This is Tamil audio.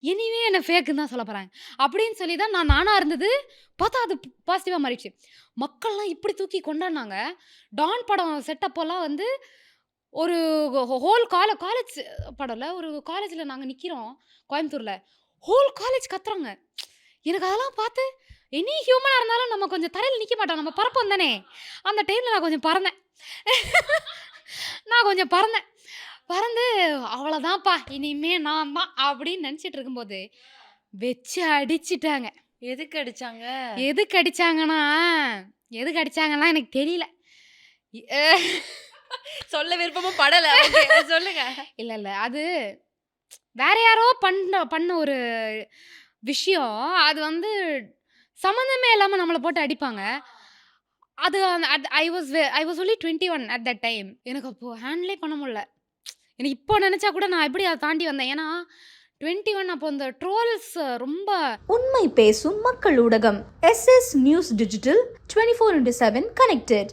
இனிமே என்ன ஃபேக்குன்னு தான் சொல்ல போறாங்க. அப்படின்னு சொல்லி தான் நானா இருந்தது. பார்த்தா அது பாசிட்டிவா மாறிடுச்சு. மக்கள்லாம் இப்படி தூக்கி கொண்டாடுனாங்க. டான் படம் செட் அப்போலாம் வந்து ஒரு ஹோல் காலேஜ் படம்ல ஒரு காலேஜ்ல நாங்க நிக்கிறோம் கோயம்புத்தூர்ல. ஹோல் காலேஜ் கத்துறாங்க. எனக்கு அதெல்லாம் பார்த்து எனி ஹியூமனா இருந்தாலும் நம்ம கொஞ்சம் தரையில நிக்க மாட்டோம். நம்ம பறப்போம் தானே! அந்த டைம்ல நான் கொஞ்சம் பறந்தேன். நான் கொஞ்சம் பறந்தேன். பறந்து அவ்வளோதான்ப்பா இனிமே நான் தான் அப்படின்னு நெனச்சிட்டு இருக்கும்போது, வச்சு அடிச்சுட்டாங்க. எதுக்கு அடிச்சாங்க? எதுக்கு அடிச்சாங்கன்னா எதுக்கு அடிச்சாங்கன்னா எனக்கு தெரியல. எ சொல்ல விருப்பமும் படல. ஓகே. சொல்லுங்க. இல்ல, இல்ல. அது வேற யாரோ பண்ண ஒரு விஷயம். அது வந்து சம்மந்தமே இல்லாம நம்மள போட்டு அடிப்பாங்க. அது I was only 21 at that time. எனக்கு அப்போ ஹேண்டிலே பண்ண முடியல. எனக்கு இப்போ நெனச்சா கூட நான் எப்படி அத தாண்டி வந்தேன். ஏன்னா 21 அப்போ அந்த ட்ரோல்ஸ் ரொம்ப உண்மை பேசும் மக்கள் ஊடகம் SS நியூஸ் டிஜிட்டல் 24/7 கனெக்டட்.